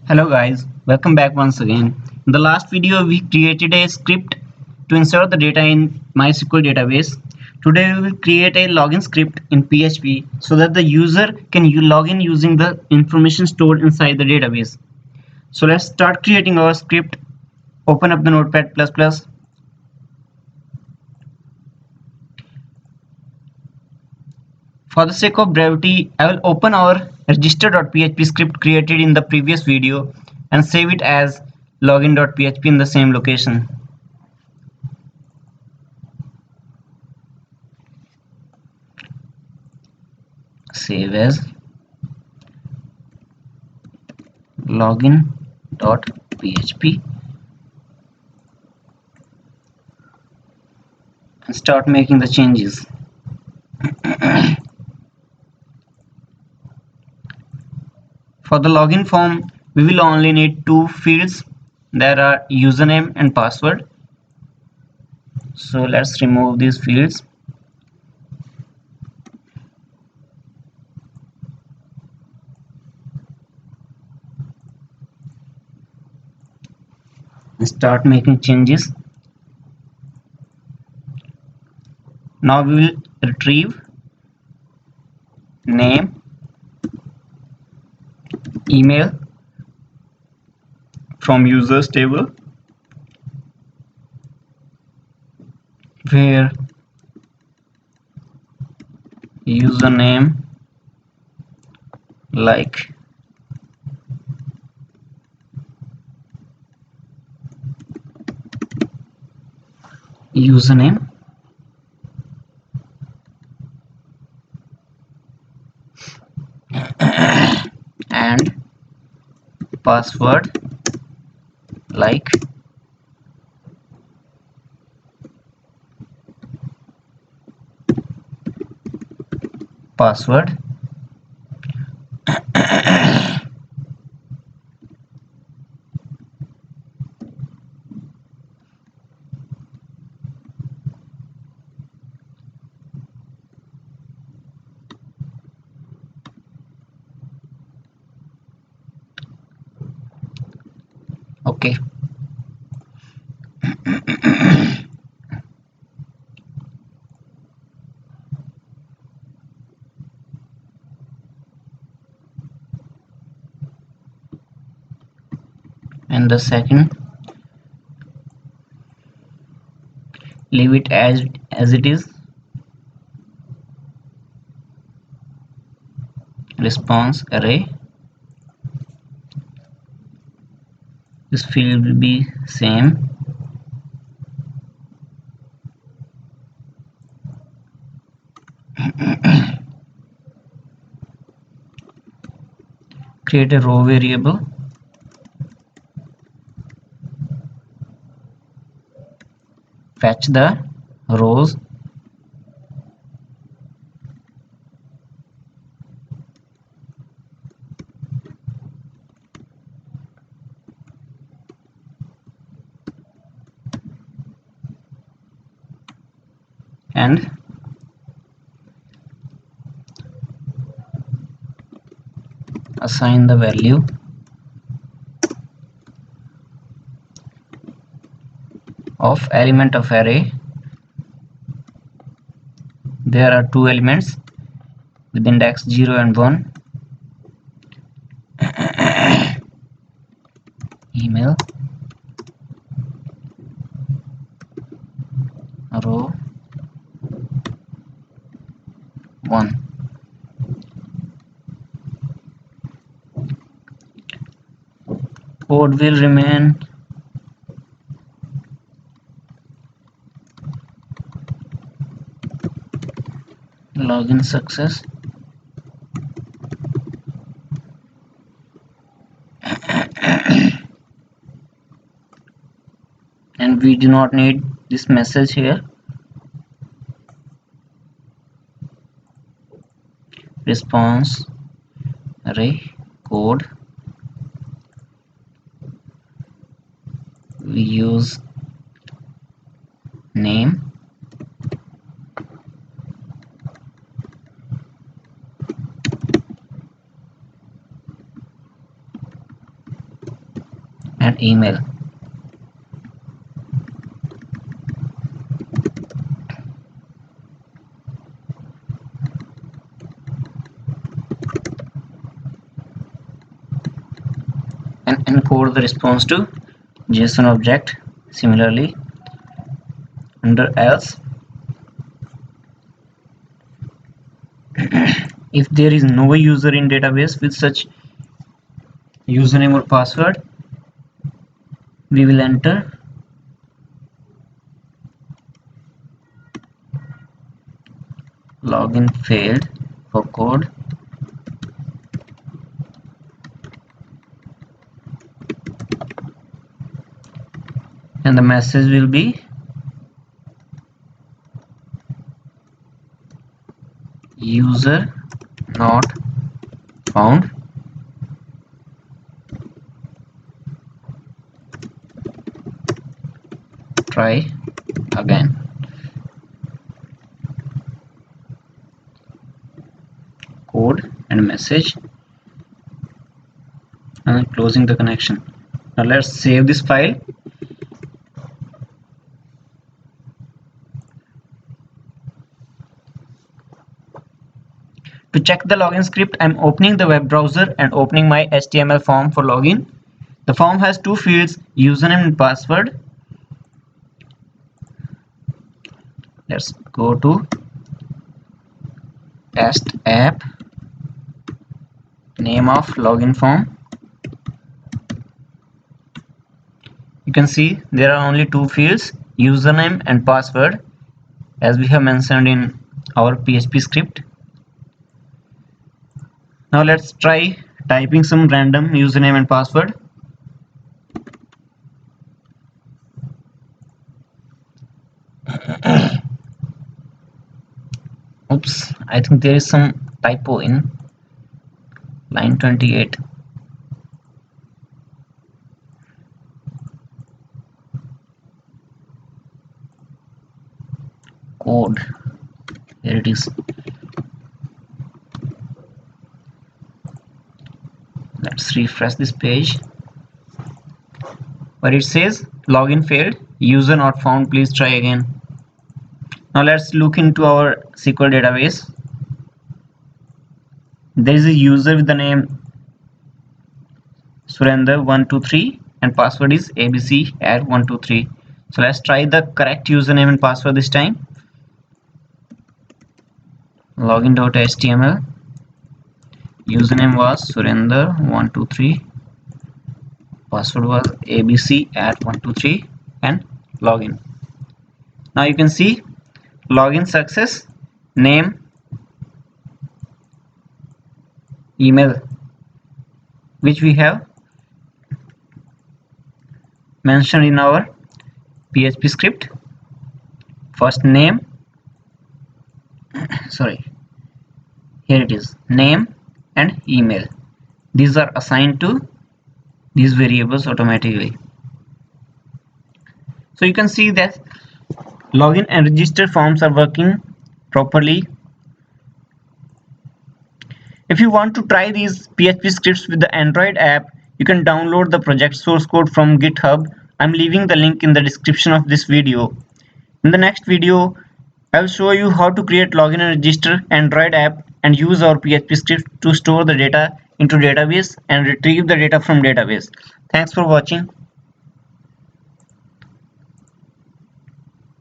Hello guys, welcome back once again. In the last video we created a script to insert the data in MySQL database. Today we will create a login script in PHP so that the user can log in using the information stored inside the database. So let's start creating our script. Open up the Notepad++. For the sake of brevity, I will open our register.php script created in the previous video and save it as login.php in the same location. Save as login.php and start making the changes. For the login form, we will only need two fields. There are username and password. So let's remove these fields. And start making changes. Now we will retrieve name, email from users table, where username like username and password like password. Okay. And the second, leave it as it is. Response array. This field will be same. Create a row variable. Fetch the rows. And assign the value of element of array. There are two elements with index 0 and 1. Email row 1. Code will remain login success. And we do not need this message here. Response array code. We use name and email. And encode the response to JSON object. Similarly, under else, if there is no user in database with such username or password, we will enter login failed for code, and the message will be user not found. Try again. Code and message, and closing the connection. Now let's save this file. To check the login script, I'm opening the web browser and opening my HTML form for login. The form has two fields, username and password. Let's go to test app, name of login form. You can see there are only two fields, username and password, as we have mentioned in our PHP script. Now let's try typing some random username and password. Oops, I think there is some typo in line 28. Code, here it is. Let's refresh this page, where it says login failed, user not found, please try again. Now let's look into our SQL database. There is a user with the name Surender123 and password is abc@123. So let's try the correct username and password this time. Login.html, username was Surender123, password was abc@123, and login. Now you can see login success, name, email, which we have mentioned in our PHP script. First name, sorry, here it is, name and email. These are assigned to these variables automatically. So you can see that login and register forms are working properly. If you want to try these PHP scripts with the Android app, you can download the project source code from GitHub. I'm leaving the link in the description of this video. In the next video, I'll show you how to create login and register Android app and use our PHP script to store the data into database and retrieve the data from database. Thanks for watching.